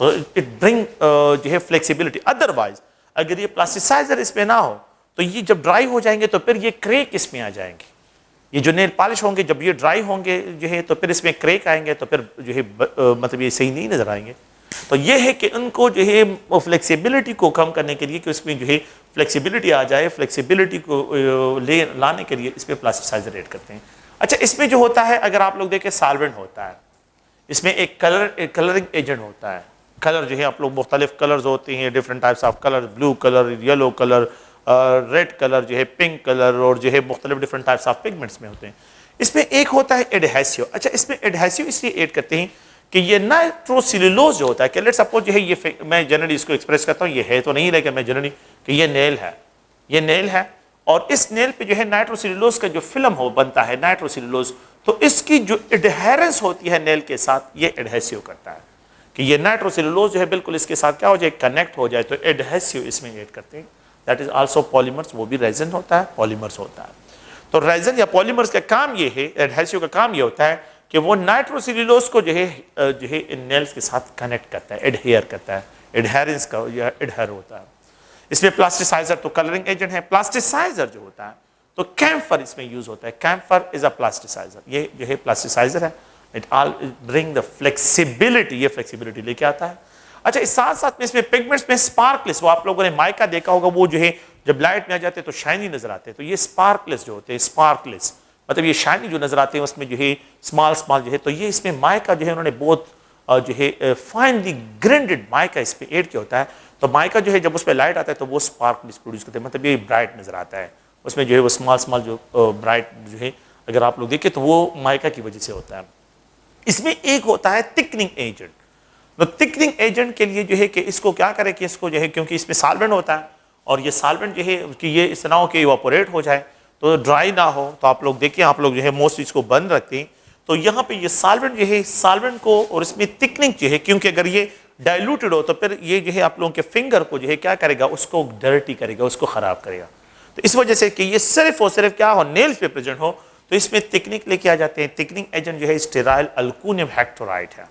تو اٹ برنگ جو ہے فلیکسیبلٹی. ادروائز اگر یہ پلاسٹیسائزر اس میں نہ ہو تو یہ جب ڈرائی ہو جائیں گے تو پھر یہ کریک اس میں آ جائیں گے. یہ جو نیل پالش ہوں گے جب یہ ڈرائی ہوں گے جو ہے تو پھر اس میں کریک آئیں گے تو پھر جو ہے مطلب یہ صحیح نہیں نظر آئیں گے. تو یہ ہے کہ ان کو جو ہے فلیکسیبلٹی کو کم کرنے کے لیے کہ اس میں جو ہے فلیکسیبلٹی آ جائے, فلیکسیبلٹی کو لانے کے لیے اس میں پلاسٹیسائزر ایڈ کرتے ہیں. اچھا اس میں جو ہوتا ہے اگر آپ لوگ دیکھیں سالوینٹ ہوتا ہے, اس میں ایک کلرنگ ایجنٹ ہوتا ہے. کلر جو ہے آپ لوگ مختلف کلرز ہوتے ہیں, different types of colour, blue colour, yellow colour, red colour جو ہے, پنک کلر, اور جو ہے مختلف ڈفرنٹ ٹائپس آف پگمنٹس میں ہوتے ہیں. اس میں ایک ہوتا ہے ایڈہیسیو. اچھا اس میں ایڈہیسیو اس لیے ایڈ کرتے ہیں کہ یہ نائٹروسیلولوز جو ہوتا ہے کہ لیٹ سپوز جو ہے یہ میں جنرلی اس کو ایکسپریس کرتا ہوں, یہ ہے تو نہیں لیکن میں جنرلی کہ یہ نیل ہے, یہ نیل ہے اور اس نیل پہ جو ہے نائٹروسیلولوز کا جو فلم ہو بنتا ہے نائٹروسیلولوز, تو اس کی جو ایڈہیرنس ہوتی ہے نیل کے ساتھ یہ ایڈہیسیو کرتا ہے کہ یہ نائٹروسیلولوز جو ہے بالکل اس کے ساتھ کیا ہو جائے, کنیکٹ ہو جائے, تو ایڈہیسیو اس میں ایڈ کرتے ہیں. دیٹ از آلسو پالیمرز, وہ بھی ریزن ہوتا ہے, پالیمرز ہوتا ہے. تو ریزن یا پالیمرز کا کام یہ ہے, ایڈہیسیو کا کام یہ ہوتا ہے کہ وہ نائٹروسیلولوز کو جو ہے ان نیلز کے ساتھ کنیکٹ کرتا ہے, ایڈہیئر کرتا ہے, ایڈہیرنس کا یا ایڈہر ہوتا ہے. اس میں پلاسٹیسائزر تو کلرنگ ایجنٹ ہے. پلاسٹیسائزر جو ہوتا ہے تو کیمفر اس میں یوز ہوتا ہے. کیمفر از اے پلاسٹیسائزر, یہ جو ہے پلاسٹیسائزر ہے. It all bring the flexibility, یہ فلیکسیبلٹی لے کے آتا ہے. اچھا اس ساتھ ساتھ میں اس میں پگمنٹس میں سپارکلس, وہ آپ لوگوں نے مائکا دیکھا ہوگا, وہ جو ہے جب لائٹ میں آ جاتے تو شائنی نظر آتے ہیں. تو یہ سپارکلس جو ہوتے ہیں, سپارکلس مطلب یہ شائنی جو نظر آتے ہیں اس میں جو ہے اسمال جو ہے, تو یہ اس میں مائکا جو ہے انہوں نے بہت جو ہے فائنلی گرینڈڈ مائکا اس پہ ایڈ کیا ہوتا ہے. تو مائکا جو ہے جب اس پہ لائٹ آتا ہے تو وہ سپارکلس پروڈیوس کرتے ہیں, مطلب یہ برائٹ نظر آتا ہے. اس میں جو ہے وہ اسمال جو برائٹ جو ہے اگر آپ لوگ دیکھیں تو وہ مائکا کی وجہ سے ہوتا ہے. اس میں ایک ہوتا ہے تھکننگ ایجنٹ. تو تھکننگ ایجنٹ کے لیے جو ہے کہ اس کو کیا کرے کہ اس کو جو ہے کیونکہ اس میں سالوینٹ ہوتا ہے اور یہ سالوینٹ جو ہے کہ یہ اس طرح ہو کہ ایواپوریٹ ہو جائے تو ڈرائی نہ ہو, تو آپ لوگ دیکھیں آپ لوگ جو ہے موسٹلی اس کو بند رکھتے ہیں. تو یہاں پہ یہ سالوینٹ جو ہے سالوینٹ کو اور اس میں تھکننگ جو ہے کیونکہ اگر یہ ڈائلوٹڈ ہو تو پھر یہ جو ہے آپ لوگوں کے فنگر کو جو ہے کیا کرے گا, اس کو ڈرٹی کرے گا, اس کو خراب کرے گا. تو اس وجہ سے کہ یہ صرف اور صرف کیا ہو, نیلز پہ پریزنٹ ہو, تو اس میں تکنیک لے کے آ جاتے ہیں. تکننگ ایجنٹ جو ہے اسٹیرائل الکونیم ہیکٹورائٹ ہے.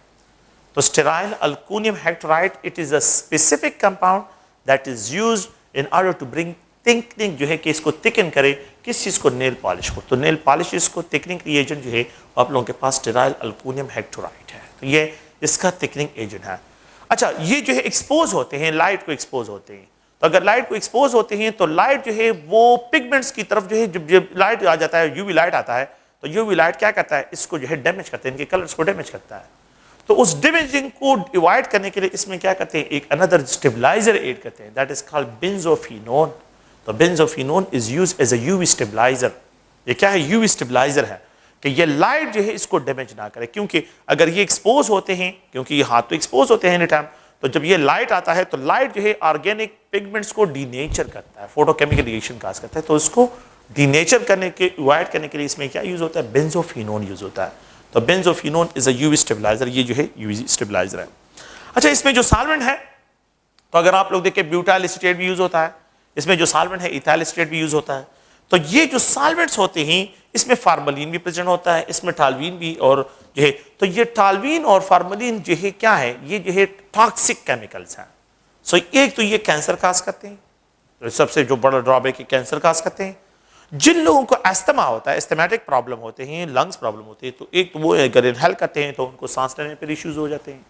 تو stearalkonium hectorite it is a specific compound that is used in order to bring thickening جو ہے کہ اس کو تکن کرے کس چیز کو, نیل پالش کو. تو نیل پالش کو تکننگ ایجنٹ جو ہے آپ لوگوں کے پاس اسٹیرائل الکونیم ہیکٹورائٹ ہے. تو یہ اس کا تکننگ ایجنٹ ہے. اچھا یہ جو ہے ایکسپوز ہوتے ہیں, لائٹ کو ایکسپوز ہوتے ہیں. تو اگر لائٹ کو ایکسپوز ہوتے ہیں تو لائٹ جو ہے وہ پگمنٹس کی طرف جو ہے جب لائٹ آ جاتا ہے, یو وی لائٹ آتا ہے, تو یو وی لائٹ کیا کرتا ہے, اس کو جو ہے ڈیمیج کرتے ہیں, ان کے کلرز کو ڈیمیج کرتا ہے. تو اس ڈیمیجنگ کو ڈیوائڈ کرنے کے لیے اس میں کیا کرتے ہیں, ایک اندر اسٹیبلائزر ایڈ کرتے ہیں, دیٹ از کالڈ بنزوفینون. تو benzophenone is use as a U V stabiliser. یہ کیا ہے, یو وی اسٹیبلائزر ہے کہ یہ لائٹ جو ہے اس کو ڈیمیج نہ کرے, کیونکہ اگر یہ ایکسپوز ہوتے ہیں, کیونکہ یہ ہاتھ تو ایکسپوز ہوتے ہیں اینی ٹائم, تو جب یہ لائٹ آتا ہے تو لائٹ جو ہے آرگینک پگمنٹس کو ڈی نیچر کرتا ہے, فوٹو کیمیکل ریئیکشن کاز کرتا ہے. تو اس کو ڈی نیچر کرنے کے اوائڈ کرنے کے لیے اس میں کیا یوز ہوتا ہے, بنزوفینون یوز ہوتا ہے. تو بنزوفینون از اے یو وی اسٹیبلائزر, یہ جو ہے یو وی اسٹیبلائزر ہے. اچھا اس میں جو سالوینٹ ہے تو اگر آپ لوگ دیکھیں بیوٹائل اسٹیٹ بھی یوز ہوتا ہے, اس میں جو سالوینٹ ہے ایتھائل اسٹیٹ بھی یوز ہوتا ہے. تو یہ جو سالوینٹس ہوتے ہیں اس میں فارملین بھی پریزنٹ ہوتا ہے, اس میں ٹالوین بھی, اور جو ہے تو یہ ٹالوین اور فارملین جو ہے کیا ہے, یہ جو ہے ٹاکسک کیمیکلز ہیں. سو ایک تو یہ کینسر کاز کرتے ہیں, سب سے جو بڑا ڈرابیک ہے کینسر کاز کرتے ہیں. جن لوگوں کو استھما ہوتا ہے, استھمیٹک پرابلم ہوتے ہیں, لنگس پرابلم ہوتے ہیں, تو ایک تو وہ اگر انہیل کرتے ہیں تو ان کو سانس لینے پر ایشوز ہو جاتے ہیں.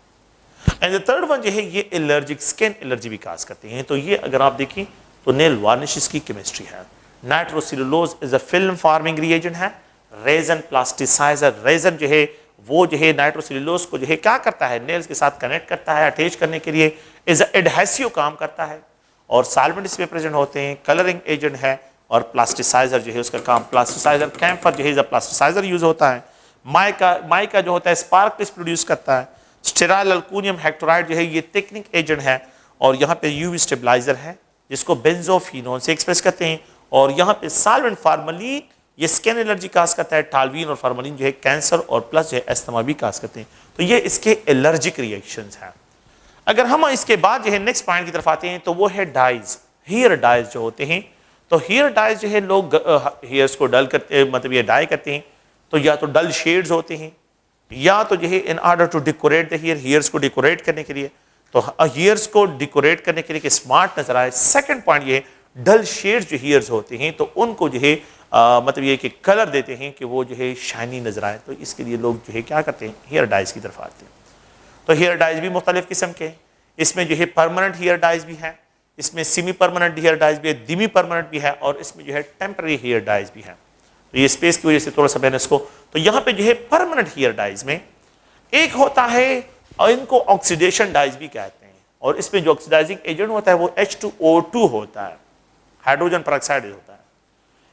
اینڈ the third one جو ہے یہ الرجک اسکن الرجی بھی کاز کرتے ہیں. تو یہ اگر آپ دیکھیں تو نیل وارنشز کی کیمسٹری ہے. نائٹروسیلولوز از اے فلم فارمنگ ریجنٹ ہے. ریزن پلاسٹیسائزر, ریزن جو ہے وہ جو ہے نائٹروسیلولوز کو جو ہے کیا کرتا ہے, نیلز کے ساتھ کنیکٹ کرتا ہے, اٹیچ کرنے کے لیے از اے ایڈہیسیو کام کرتا ہے. اور سالوینٹ اس میں پریزنٹ ہوتے ہیں, کلرنگ ایجنٹ ہے, اور پلاسٹیسائزر جو ہے اس کا کام, پلاسٹیسائزر کیمفر جو ہے پلاسٹیسائزر یوز ہوتا ہے. مائکا جو ہوتا ہے اسپارکلس پروڈیوس کرتا ہے. اسٹیرائل الکونیم ہیکٹورائٹ جو ہے یہ تکننگ ایجنٹ ہے, اور یہاں پہ یو وی اسٹیبلائزر ہے جس کو بنزوفینون سے ایکسپریس کرتے ہیں. اور یہاں پہ سالوینٹ فارملین یہ اسکن الرجی کاز کرتا ہے, ٹالوین اور فارملین جو ہے کینسر اور پلس جو ہے استھما بھی کاز کرتے ہیں. تو یہ اس کے الرجک ریئیکشنز ہیں. اگر ہم اس کے بعد جو ہے نیکسٹ پوائنٹ کی طرف آتے ہیں تو وہ ہے ڈائز, ہیئر ڈائز جو ہوتے ہیں. تو ہیئر ڈائز جو ہے لوگ ہیئرس کو ڈل کرتے, مطلب یہ ڈائی کرتے ہیں, تو یا تو ڈل شیڈز ہوتے ہیں, یا تو جو ہے in order to decorate the hairs کو ڈیکوریٹ کرنے کے لیے, تو ہیئرس کو ڈیکوریٹ کرنے کے لیے کہ اسمارٹ نظر آئے. سیکنڈ پوائنٹ یہ ہے ڈل شیڈ جو ہیئرز ہوتے ہیں تو ان کو جو ہے مطلب یہ کہ کلر دیتے ہیں کہ وہ جو ہے شائنی نظر آئے. تو اس کے لیے لوگ جو ہے کیا کرتے ہیں ہیئر ڈائز کی طرف آتے ہیں. تو ہیئر ڈائز بھی مختلف قسم کے ہیں. اس میں جو ہے پرماننٹ ہیئر ڈائز بھی ہے, اس میں سیمی پرماننٹ ہیئر ڈائز بھی ہے, ڈیمی پرماننٹ بھی ہے, اور اس میں جو ہے ٹیمپرری ہیئر ڈائز بھی ہے. تو یہ اسپیس کی وجہ سے تھوڑا سا میں نے اس کو, تو یہاں پہ جو ہے پرماننٹ ہیئر ڈائز میں ایک ہوتا ہے اور ان کو آکسیڈیشن ڈائز بھی کہتے ہیں, اور اس میں جو آکسیڈائزنگ ایجنٹ ہوتا ہے وہ H2O2 ہوتا ہے, ہائیڈروجن پر آکسائڈ ہوتا ہے.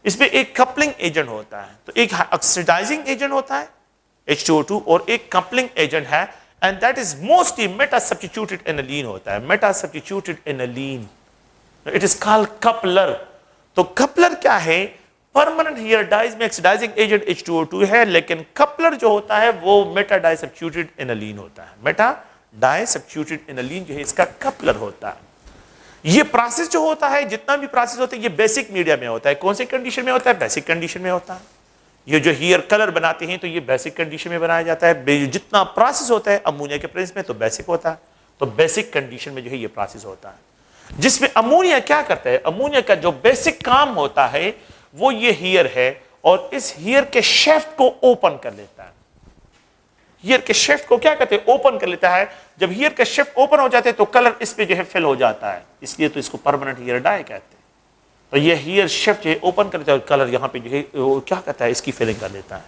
اس میں ایک کپلنگ ایجنٹ ہوتا ہے, تو ایک آکسیڈائزنگ ایجنٹ ہوتا ہے H2O2 اور ایک کپلنگ ایجنٹ ہے, and that is mostly meta substituted aniline ہوتا ہے, meta substituted aniline, it is called coupler. تو کپلر کیا ہے, پرماننٹ ہیئر ڈائز میں آکسیڈائزنگ ایجنٹ H2O2 ہے, لیکن کپلر جو ہوتا ہے وہ میٹا ڈائی سبسٹیوٹڈ انالین ہوتا ہے, میٹا ڈائی سبسٹیوٹڈ انالین جو ہے اس کا کپلر ہوتا ہے. یہ پروسیس جو ہوتا ہے, جتنا بھی پروسیس ہوتا ہے یہ بیسک میڈیا میں ہوتا ہے. کون سی کنڈیشن میں ہوتا ہے, بیسک کنڈیشن میں ہوتا ہے. یہ جو ہیئر کلر بناتے ہیں تو یہ بیسک کنڈیشن میں بنایا جاتا ہے. جتنا پروسیس ہوتا ہے امونیا کے پرنس میں تو بیسک ہوتا ہے, تو بیسک کنڈیشن میں جو ہے یہ پروسیس ہوتا ہے. جس میں امونیا کیا کرتا ہے, امونیا کا جو بیسک کام ہوتا ہے وہ یہ ہیئر ہے, اور اس ہیئر کے شیفٹ کو اوپن کر لیتا ہے. ہیئر کے شیفٹ کو کیا کہتے ہیں, اوپن کر لیتا ہے. جب ہیئر کا شیفٹ اوپن ہو جاتے ہیں تو کلر اس پہ جو ہے فل ہو جاتا ہے, اس لیے تو اس کو پرماننٹ ہیئر ڈائی کہتے ہیں. تو یہ ہیئر شیفٹ جو ہے اوپن کر لیتا ہے اور کلر یہاں پہ جو ہے کیا کہتا ہے اس کی فلنگ کر لیتا ہے.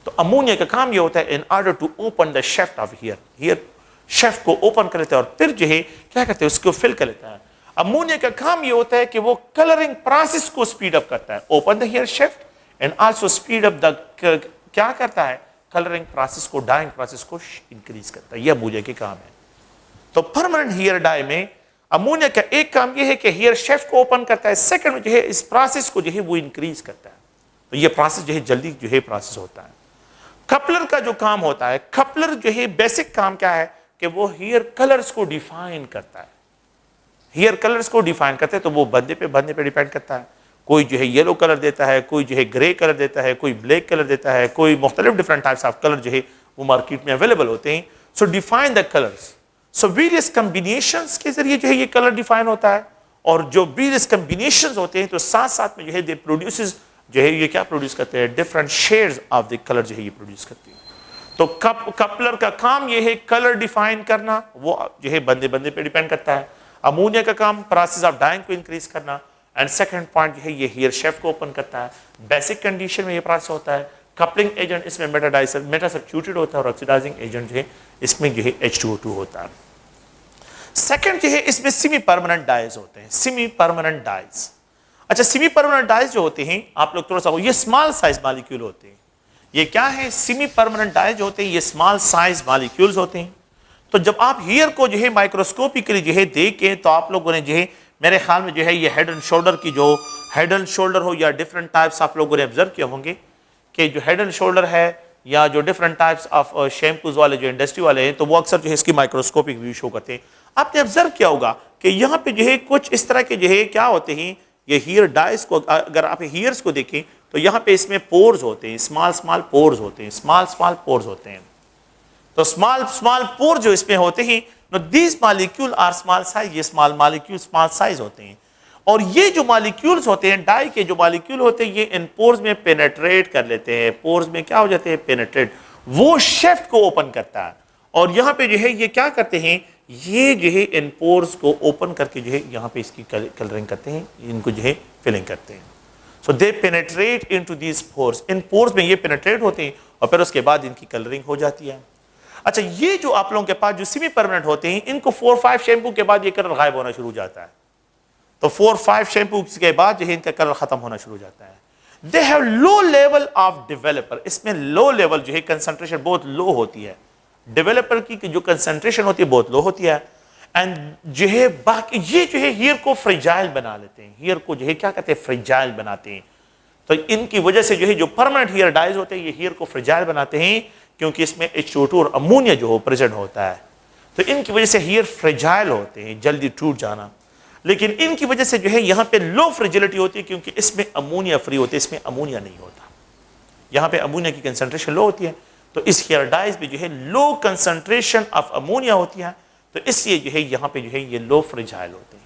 تو امونیا کا کام یہ ہوتا ہے in order to open the shaft of hair, hair shaft کو اوپن کر لیتا ہے اور پھر جو ہے کیا کہتے ہیں اس کو فل کر لیتا ہے. امونیا کا کام یہ ہوتا ہے کہ وہ کلرنگ پروسیس کو سپیڈ اپ کرتا ہے, open the hair shaft and also speed up the, کیا کرتا ہے کلرنگ پروسیس کو, ڈائنگ پروسیس کو انکریز کرتا ہے. یہ امونیا کے کام ہے. تو پرماننٹ ہیئر ڈائی میں امونیا کا ایک کام یہ ہے کہ ہیئر شیفٹ کو اوپن کرتا ہے, سیکنڈ میں جو ہے اس پروسیس کو جو ہے وہ انکریز کرتا ہے. تو یہ پروسیس جو ہے جلدی جو ہے پروسیس ہوتا ہے. کپلر کا جو کام ہوتا ہے, کپلر جو ہے بیسک کام کیا ہے کہ وہ ہیئر کلرز کو ڈیفائن کرتا ہے. ہیئر کلرز کو ڈیفائن کرتے ہیں تو وہ بندے پہ ڈیپینڈ کرتا ہے. کوئی جو ہے یلو کلر دیتا ہے, کوئی جو ہے گرے کلر دیتا ہے, کوئی بلیک کلر دیتا ہے, کوئی مختلف ڈفرنٹ ٹائپس آف کلر جو ہے وہ مارکیٹ میں اویلیبل ہوتے ہیں. So define the colours, so various combinations کے ذریعے جو ہے یہ کلر ڈیفائن ہوتا ہے. اور جو ویریس کمبینیشنز ہوتے ہیں تو ساتھ ساتھ میں جو ہے دے پروڈیوسز جو ہے یہ کیا پروڈیوس کرتے ہیں, different sheds of the colour جو ہے یہ پروڈیوس کرتے ہیں. تو کپلر کا کام یہ ہے کلر ڈیفائن کرنا, وہ جو ہے بندے پہ ڈیپینڈ کرتا ہے. امونیا کا کام پروسیس آف ڈائنگ کو انکریز کرنا, اینڈ سیکنڈ پوائنٹ جو ہے یہ ہیئر شیفٹ کو اوپن کرتا ہے. بیسک کنڈیشن میں یہ پروسیس ہوتا ہے. کپلنگ ایجنٹ اس میں میٹا سبسٹیوٹڈ ہوتا ہے, اور آکسیڈائزنگ ایجنٹ جو ہے اس میں جو ہے H2O2 ہوتا ہے. سیکنڈ جو ہے اس میں سیمی پرماننٹ ڈائز ہوتے ہیں, سیمی پرماننٹ ڈائز. اچھا سیمی پرماننٹ ڈائز جو ہوتے ہیں آپ لوگ تھوڑا سا, یہ اسمال سائز مالیکیول ہوتے ہیں. یہ کیا ہے, سیمی پرماننٹ ڈائز جو ہوتے ہیں یہ اسمال سائز مالیکیولز ہوتے ہیں. تو جب آپ ہیئر کو جو ہے مائکروسکوپیکلی جو ہے دیکھیں تو آپ لوگوں نے جو ہے میرے خیال میں جو ہے یہ ہیڈ اینڈ شولڈر کی جو ہیڈ اینڈ شولڈر ہو یا ڈفرنٹ ٹائپس آپ لوگوں نے آبزرو کیا ہوں گے کہ جو ہیڈ اینڈ شولڈر ہے یا جو ڈفرنٹ ٹائپس آف شیمپوز والے جو انڈسٹری والے ہیں تو وہ اکثر جو ہے اس کی مائکروسکوپک ویو شو کرتے ہیں. آپ نے آبزرو کیا ہوگا کہ یہاں پہ جو ہے کچھ اس طرح کے جو ہے کیا ہوتے ہیں, یہ ہیئر ڈائز کو اگر آپ ہیئرس کو دیکھیں تو یہاں پہ اس میں پورز ہوتے ہیں, اسمال پورز ہوتے ہیں, اسمال پورز ہوتے ہیں. تو اسمال پور جو اس میں ہوتے ہیں, these molecule are small size, یہ small molecule small size ہوتے ہیں. اور یہ جو مالیکیولز ہوتے ہیں, ڈائی کے جو مالیکیول ہوتے ہیں, یہ ان پورز میں پینیٹریٹ کر لیتے ہیں. پورز میں کیا ہو جاتے ہیں, پینیٹریٹ, وہ شیفٹ کو اوپن کرتا ہے. اور یہاں پہ جو ہے یہ کیا کرتے ہیں, یہ جو ہے ان پورز کو اوپن کر کے جو ہے یہاں پہ اس کی کلرنگ کرتے ہیں, ان کو جو ہے فلنگ کرتے ہیں. So they penetrate into these pores. In pours میں یہ پینیٹریٹ ہوتے ہیں اور پھر اس کے بعد ان کی کلرنگ ہو جاتی ہے. اچھا یہ جو آپ لوگوں کے پاس جو سیمی پرماننٹ ہوتے ہیں, ان کو 4-5 شیمپو کے بعد یہ کلر غائب ہونا شروع ہو جاتا ہے. تو 4-5 شیمپو کے بعد جو ہے ان کا کلر ختم ہونا شروع ہو جاتا ہے. They have low level of developer. اس میں لو لیول جو ہے کنسنٹریشن بہت لو ہوتی ہے. ڈیولپر کی جو کنسنٹریشن ہوتی ہے بہت لو ہوتی ہے. اینڈ جو ہے باقی یہ جو ہے ہیئر کو فریجائل بنا لیتے ہیں. ہیئر کو جو ہے کیا کہتے ہیں, فریجائل بناتے ہیں. تو ان کی وجہ سے جو ہے جو پرماننٹ ہیئر ڈائز ہوتے ہیں یہ ہیئر کو فریجائل بناتے ہیں, کیونکہ اس میں H2O2 اور امونیا جو ہو پریزنٹ ہوتا ہے. تو ان کی وجہ سے ہیئر فریجائل ہوتے ہیں, جلدی ٹوٹ جانا. لیکن ان کی وجہ سے جو ہے یہاں پہ لو فریجلٹی ہوتی ہے, کیونکہ اس میں امونیا فری ہوتے ہیں, اس میں امونیا نہیں ہوتا. یہاں پہ امونیا کی کنسنٹریشن لو ہوتی ہے, تو اس ہیئر ڈائز میں جو ہے لو کنسنٹریشن آف امونیا ہوتی ہے, تو اس لیے جو ہے یہاں پہ جو ہے یہ لو فریجائل ہوتے ہیں،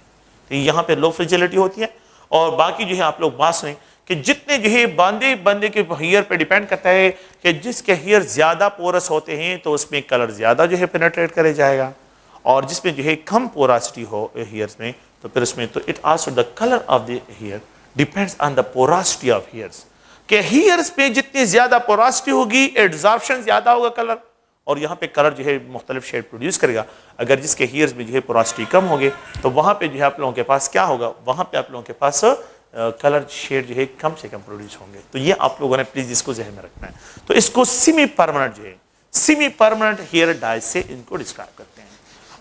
تو یہاں پہ لو فریجلٹی ہوتی ہے. اور باقی جو ہے آپ لوگ بات سنیں کہ جتنے جو ہے بندے کے ہیئر پہ ڈیپینڈ کرتا ہے کہ جس کے ہیئر زیادہ پورس ہوتے ہیں تو اس میں کلر زیادہ جو ہے پینیٹریٹ کرے جائے گا، اور جس میں جو ہے کم پوراسٹی ہو ہیئرس میں تو پھر اس میں تو it also the colour of the hair depends on the porosity of hairs, کہ ہیئرس پہ جتنی زیادہ پوراسٹی ہوگی ایڈزارپشن زیادہ ہوگا کلر، اور یہاں پہ کلر جو ہے مختلف شیڈ پروڈیوس کرے گا. اگر جس کے ہیئرز میں جو ہے پوراسٹی کم ہوگی تو وہاں پہ جو ہے آپ لوگوں کے پاس کیا ہوگا، وہاں پہ آپ لوگوں کے پاس کلر شیڈ جو ہے کم سے کم پروڈیوس ہوں گے. تو یہ آپ لوگوں نے پلیز اس کو ذہن میں رکھنا ہے. تو اس کو سیمی پرماننٹ جو ہے سیمی پرماننٹ ہیئر ڈائز سے ان کو ڈسکرائب کرتے ہیں.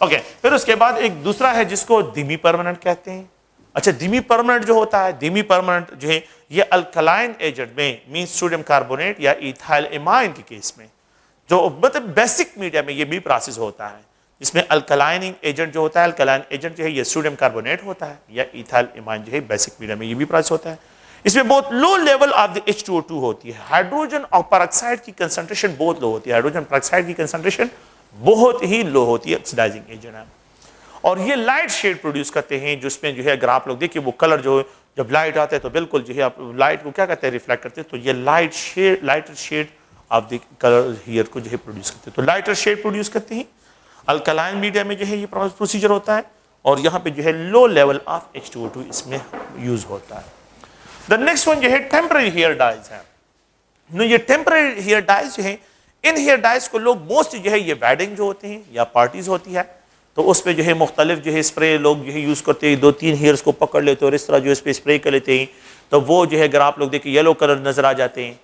اوکے، پھر اس کے بعد ایک دوسرا ہے جس کو دیمی پرماننٹ کہتے ہیں. اچھا، دیمی پرماننٹ جو ہوتا ہے، دیمی پرماننٹ جو ہے یہ الکلائن ایجنٹ میں مینس سوڈیم کاربونیٹ یا ایتھائل امائن کے کیس میں جو مطلب بیسک میڈیا میں یہ بھی پروسیس ہوتا ہے، اس میں الکلائننگ ایجنٹ جو ہوتا ہے، الکلائن ایجنٹ جو ہے یہ سوڈیم کاربونیٹ ہوتا ہے یا ایتھائل امائن جو ہے بیسک میڈیا میں یہ بھی پروسیس ہوتا ہے. اس میں بہت low level of the H2O2 ہوتی ہے، ہائیڈروجن اور پرآکسائڈ کی کنسنٹریشن بہت لو ہوتی ہے، ہائیڈروجن پرآکسائڈ کی کنسنٹریشن بہت ہی لو ہوتی ہے، آکسیڈائزنگ ایجنٹ ہے. اور یہ لائٹ شیڈ پروڈیوس کرتے ہیں جس میں جو ہے اگر آپ لوگ دیکھیں وہ کلر جو جب لائٹ آتا ہے تو بالکل جو ہے آپ لائٹ کو کیا کرتے ہیں، ریفلیکٹ کرتے ہیں، تو یہ lighter shade of the colour hair کو جو ہے پروڈیوس کرتے ہیں. تو لائٹر شیڈ پروڈیوس کرتے ہیں الکلائن میڈیا میں جو ہے یہ پروسیجر ہوتا ہے، اور یہاں پہ جو ہے لو لیول آف H2O2 اس میں یوز ہوتا ہے. دا نیکسٹ ون جو ہے ٹیمپرری ہیئر ڈائز ہے. یہ ٹیمپرری ہیئر ڈائز جو ہے، ان ہیئر ڈائز کو لوگ موسٹلی جو ہے یہ ویڈنگ جو ہوتے ہیں یا پارٹیز ہوتی ہے تو اس پہ جو ہے مختلف جو ہے اسپرے لوگ جو ہے یوز کرتے ہیں، 2-3 ہیئرس کو پکڑ لیتے ہیں اور اس طرح جو اس پہ اسپرے کر لیتے ہیں تو وہ جو ہے اگر آپ لوگ دیکھیں یلو کلر نظر آ جاتے ہیں.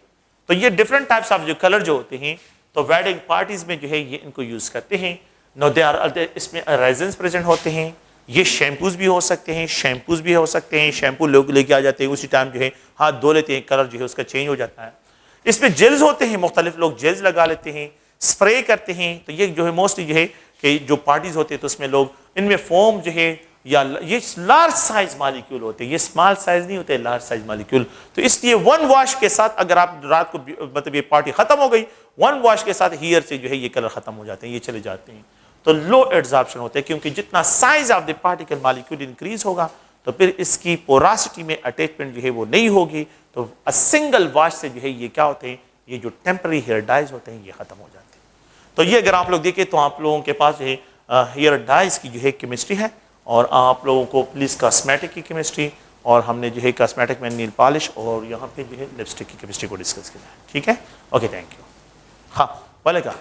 تو یہ ڈفرنٹ ٹائپس آف جو کلر جو ہوتے ہیں تو ویڈنگ پارٹیز میں جو ہے یہ ان کو یوز کرتے ہیں. اس میں ریزنس پریزنٹ ہوتے ہیں. یہ شیمپوز بھی ہو سکتے ہیں، شیمپو لوگ لے کے آ جاتے ہیں، اسی ٹائم جو ہے ہاتھ دھو لیتے ہیں، کلر جو ہے اس کا چینج ہو جاتا ہے. اس میں جیلز ہوتے ہیں، مختلف لوگ جیلز لگا لیتے ہیں، اسپرے کرتے ہیں. تو یہ جو ہے موسٹلی جو ہے کہ جو پارٹیز ہوتے ہیں تو اس میں لوگ ان میں فوم جو ہے یا یہ لارج سائز مالیکیول ہوتے ہیں، یہ اسمال سائز نہیں ہوتے، لارج سائز مالیکیول. تو اس لیے 1 واش کے ساتھ اگر آپ رات کو مطلب یہ پارٹی ختم ہو گئی 1 واش کے ساتھ ہیئر سے جو ہے یہ کلر ختم ہو جاتے ہیں، یہ چلے جاتے ہیں. تو لو ایڈزارپشن ہوتے ہیں کیونکہ جتنا size of the particle molecule increase ہوگا تو پھر اس کی پوراسٹی میں اٹیچمنٹ جو ہے وہ نہیں ہوگی، تو سنگل واش سے جو ہے یہ کیا ہوتے ہیں، یہ جو ٹیمپرری ہیئر ڈائز ہوتے ہیں یہ ختم ہو جاتے ہیں. تو یہ اگر آپ لوگ دیکھیں تو آپ لوگوں کے پاس جو ہے ہیئر ڈائز کی جو ہے کیمسٹری ہے، اور آپ لوگوں کو پلیز کاسمیٹک کی کیمسٹری، اور ہم نے جو ہے کاسمیٹک میں نیل پالش اور یہاں پہ جو ہے لپسٹک کی کیمسٹری کو ڈسکس کیا ہے. ٹھیک ہے، اوکے، تھینک یو. ہاں، بولے گا